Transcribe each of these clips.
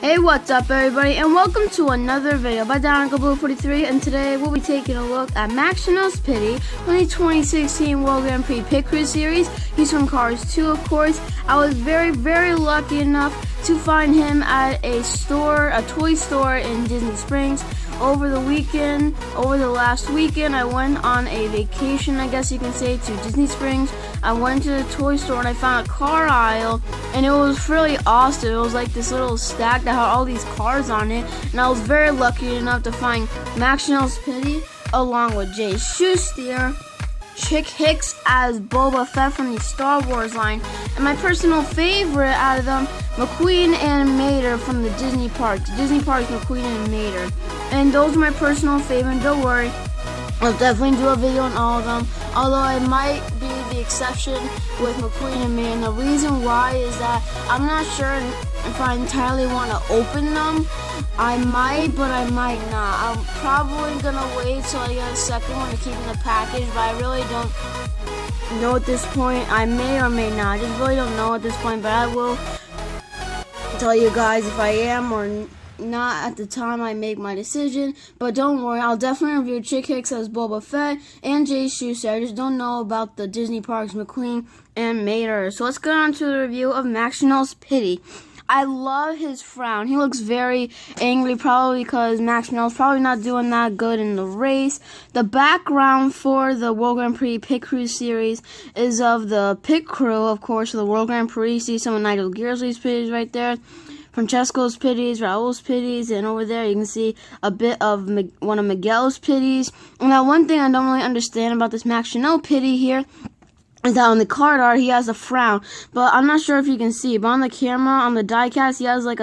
Hey, what's up everybody, and welcome to another video by Blue43, and today we'll be taking a look at Max Schnells Pitty from the 2016 WGP Pit Crew series. He's from Cars 2, of course. I was very lucky enough to find him at a toy store in Disney Springs over the last weekend. I went on a vacation, I guess you can say, to Disney Springs. I went to the toy store and I found a car aisle, and it was really awesome. It was like this little stack that had all these cars on it, and I was very lucky enough to find Max Schnells Pitty along with Jay Schuster, Chick Hicks as Boba Fett from the Star Wars line, and my personal favorite out of them, McQueen and Mater from the Disney parks. McQueen and Mater. And those are my personal favorite. Don't worry, I'll definitely do a video on all of them, although I might be the exception with McQueen and Mater. And the reason why is that I'm not sure if I entirely want to open them. I might, but I might not. I'm probably going to wait till I get a second one to keep in the package, but I really don't know at this point. I may or may not. I just really don't know at this point, but I will tell you guys if I am or not at the time I make my decision. But don't worry, I'll definitely review Chick Hicks as Boba Fett and Jay Schuster. I just don't know about the Disney parks, McQueen and Mater. So let's get on to the review of Max Schnells Pitty. I love his frown. He looks very angry, probably because Max Schnells probably not doing that good in the race. The background for the World Grand Prix Pit Crew series is of the pit crew, of course, of the World Grand Prix. See some of Nigel Gearsley's pitties right there, Francesco's pitties, Raul's pitties, and over there you can see a bit of one of Miguel's pitties. And now one thing I don't really understand about this Max Schnells Pitty here is that on the card art he has a frown, but I'm not sure if you can see, but on the camera, on the diecast, he has like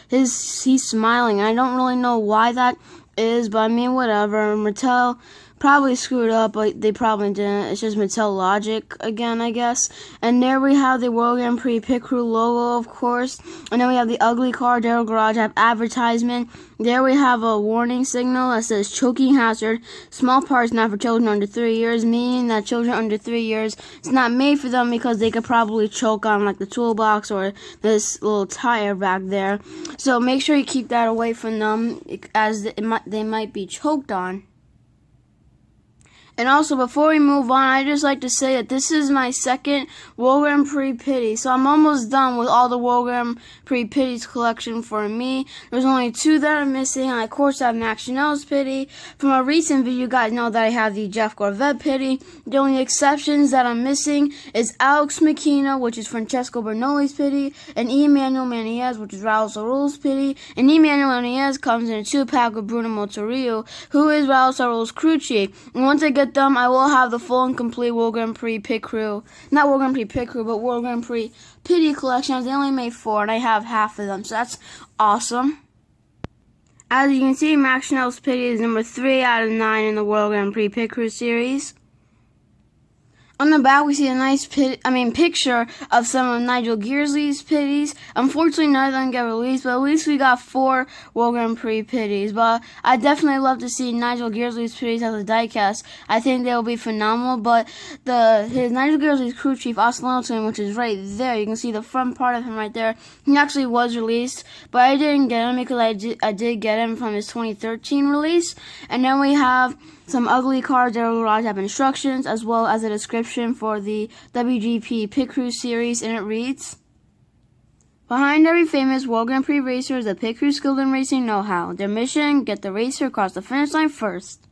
he's smiling, and I don't really know why that is, but I mean, whatever. Mattel probably screwed up, but they probably didn't. It's just Mattel logic again, I guess. And there we have the World Grand Prix Pit Crew logo, of course. And then we have the ugly car, Daryl Garage advertisement. There we have a warning signal that says choking hazard, small parts not for children under 3 years, meaning that children under 3 years, it's not made for them because they could probably choke on like the toolbox or this little tire back there. So make sure you keep that away from them, as they might be choked on. And also, before we move on, I'd just like to say that this is my second World Grand Prix Pitty, so I'm almost done with all the World Grand Prix Pitties collection for me. There's only 2 that are missing, and of course I have Max Schnells Pitty. From a recent video, you guys know that I have the Jeff Gorvette Pitty. The only exceptions that I'm missing is Alex McKenna, which is Francesco Bernoulli's Pitty, and Emmanuel Maniez, which is Raul Sarul's Pitty. And Emmanuel Maniez comes in a 2-pack with Bruno Montorio, who is Raul Sarul's crew chief. And once I get them, I will have the full and complete World Grand Prix Pit Crew, not World Grand Prix Pit Crew, but World Grand Prix Pitty collection. They only made 4, and I have half of them, so that's awesome. As you can see, Max Schnells Pitty is number 3 out of 9 in the World Grand Prix Pit Crew series. On the back, we see a nice picture of some of Nigel Gearsley's pitties. Unfortunately, none of them get released, but at least we got 4 World Grand Prix pitties. But I definitely love to see Nigel Gearsley's pitties as a diecast. I think they will be phenomenal. But his Nigel Gearsley's crew chief, Austin Littleton, which is right there, you can see the front part of him right there. He actually was released, but I didn't get him because I did get him from his 2013 release. And then we have some ugly cars that will have instructions, as well as a description for the WGP Pit Crew series, and it reads: behind every famous World Grand Prix racer is a pit crew skilled in racing know-how. Their mission, get the racer across the finish line first.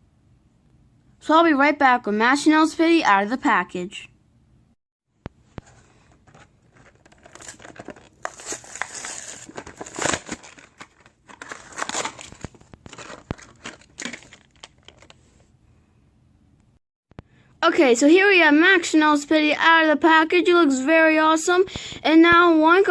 So I'll be right back with Max Schnells Pitty out of the package. Okay, so here we have Max Schnells Pitty out of the package. He looks very awesome. And now one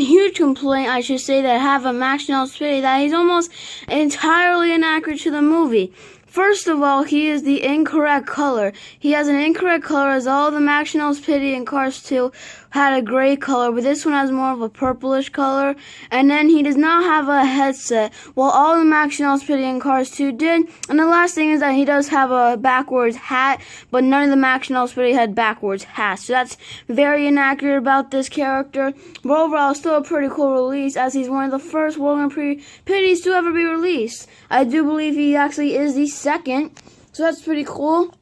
huge complaint, I should say, that I have of Max Schnells Pitty, that he's almost entirely inaccurate to the movie. First of all, he is the incorrect color. He has an incorrect color, as all the Max Schnells Pitty in Cars 2 had a gray color, but this one has more of a purplish color. And then he does not have a headset, while all the Max Schnells Pitty in Cars 2 did. And the last thing is that he does have a backwards hat, but none of the Max Schnells Pitty had backwards hats. So that's very inaccurate about this character. But overall, still a pretty cool release, as he's one of the first World Grand Prix Pitties to ever be released. I do believe he actually is the second, so that's pretty cool.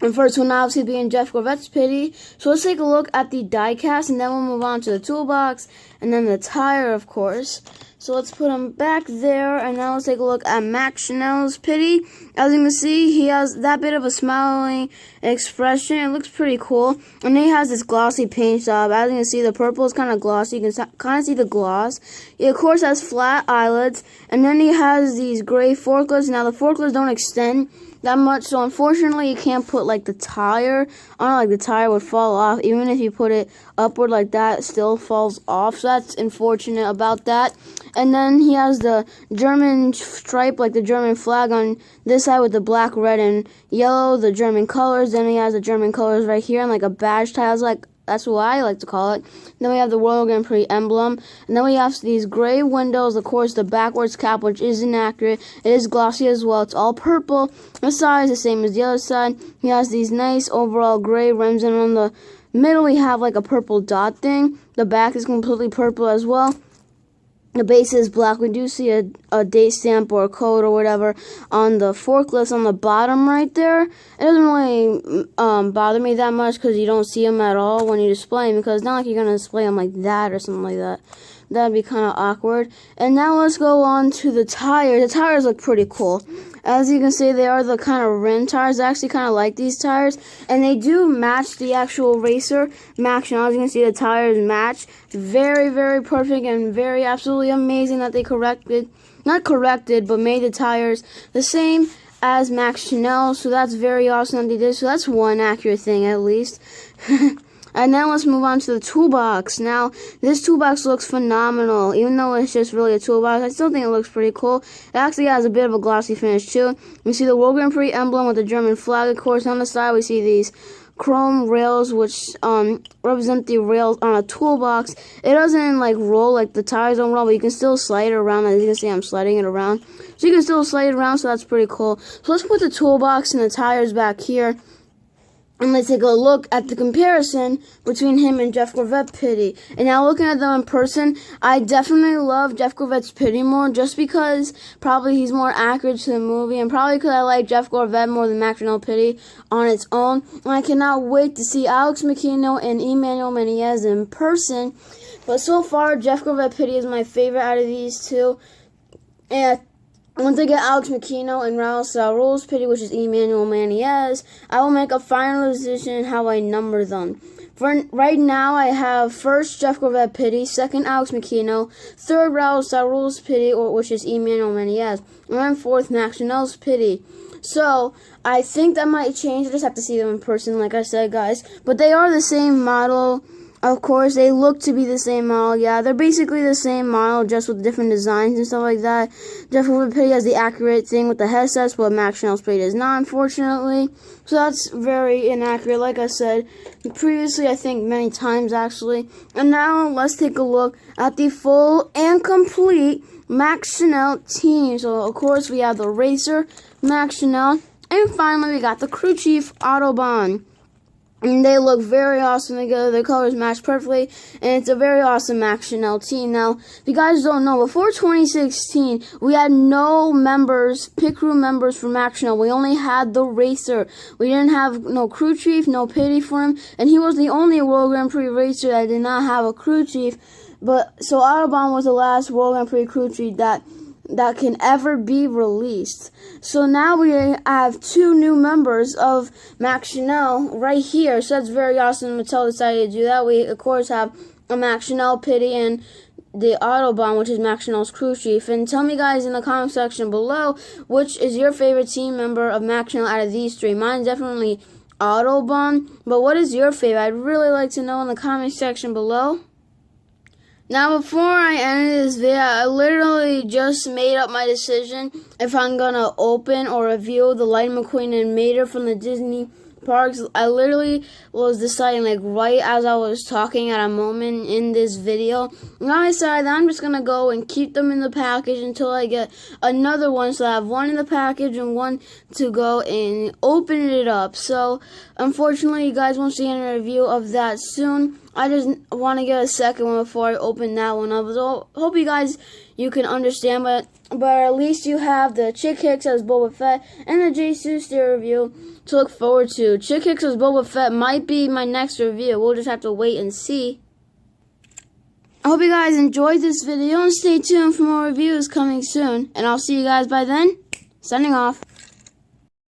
And first one obviously being Jeff Corvette's Pitty. So let's take a look at the diecast, and then we'll move on to the toolbox, and then the tire, of course. So let's put him back there, and now let's take a look at Max Schnells Pitty. As you can see, he has that bit of a smiling expression. It looks pretty cool. And then he has this glossy paint job. As you can see, the purple is kind of glossy. You can kind of see the gloss. He, of course, has flat eyelids. And then he has these gray forklifts. Now, the forklifts don't extend that much, so unfortunately you can't put like the tire on it. Like the tire would fall off. Even if you put it upward like that, it still falls off. So that's unfortunate about that. And then he has the German stripe, like the German flag on this side with the black, red, and yellow, the German colors. Then he has the German colors right here and like a badge tie. That's what I like to call it. Then we have the Royal Grand Prix emblem. And then we have these gray windows. Of course, the backwards cap, which is inaccurate. It is glossy as well. It's all purple. The side is the same as the other side. He has these nice overall gray rims. And on the middle, we have like a purple dot thing. The back is completely purple as well. The base is black. We do see a date stamp or a code or whatever on the forklifts on the bottom right there. It doesn't really bother me that much because you don't see them at all when you display them, because it's not like you're going to display them like that or something like that. That'd be kind of awkward. And now let's go on to the tires. The tires look pretty cool. As you can see, they are the kind of rim tires. I actually kind of like these tires. And they do match the actual racer Max Schnells. As you can see, the tires match. Very, very perfect and very absolutely amazing that they made the tires the same as Max Schnells. So that's very awesome that they did. So that's one accurate thing at least. And now let's move on to the toolbox. Now, this toolbox looks phenomenal. Even though it's just really a toolbox, I still think it looks pretty cool. It actually has a bit of a glossy finish too. We see the World Grand Prix emblem with the German flag, of course. On the side, we see these chrome rails, which represent the rails on a toolbox. It doesn't like roll, like the tires don't roll, but you can still slide it around. As you can see, I'm sliding it around. So you can still slide it around, so that's pretty cool. So let's put the toolbox and the tires back here. And let's take a look at the comparison between him and Jeff Corvette Pitty. And now looking at them in person, I definitely love Jeff Corvette's Pitty more, just because probably he's more accurate to the movie, and probably because I like Jeff Corvette more than Max Schnells Pitty on its own. And I cannot wait to see Alex McKenna and Emmanuel Menez in person. But so far, Jeff Corvette Pitty is my favorite out of these two. And once I get Alex McKenna and Max Schnells Pitty, which is Emmanuel Menez, I will make a final decision how I number them. For right now, I have first Jeff Corvette Pitty, second Alex McKenna, third Max Schnells Pitty, which is Emmanuel Menez, and then fourth Max Schnells Pitty. So I think that might change. I just have to see them in person, like I said, guys. But they are the same model. Of course, they look to be the same model. Yeah, they're basically the same model, just with different designs and stuff like that. Jeff Corvette Pitty has the accurate thing with the headsets, but Max Schnells Pitty does not, unfortunately. So that's very inaccurate, like I said previously, I think many times, actually. And now, let's take a look at the full and complete Max Schnells team. So, of course, we have the racer, Max Schnells, and finally, we got the crew chief, Autobahn. And they look very awesome together. Their colors match perfectly. And it's a very awesome Max Schnells team. Now, if you guys don't know, before 2016, we had no members, pit crew members for Max Schnells. We only had the racer. We didn't have no crew chief, no Pitty for him. And he was the only World Grand Prix racer that did not have a crew chief. So Autobahn was the last World Grand Prix crew chief that can ever be released. So now we have two new members of Max Schnells right here. So that's very awesome. Mattel decided to do that. We, of course, have a Max Schnells Pitty and the Autobahn, which is Max Schnells' crew chief. And tell me, guys, in the comment section below, which is your favorite team member of Max Schnells out of these three. Mine's definitely Autobahn. But what is your favorite? I'd really like to know in the comment section below. Now, before I end this video, I literally just made up my decision if I'm gonna open or review the Lightning McQueen animator from the Disney parks. I literally was deciding, like, right as I was talking at a moment in this video. And I decided that I'm just gonna go and keep them in the package until I get another one. So I have one in the package and one to go and open it up. So unfortunately, you guys won't see any review of that soon. I just want to get a second one before I open that one up. So hope you guys can understand, but at least you have the Chick Hicks as Boba Fett and the Jay Seuster review to look forward to. Chick Hicks as Boba Fett might be my next review. We'll just have to wait and see. I hope you guys enjoyed this video and stay tuned for more reviews coming soon. And I'll see you guys by then. Signing off.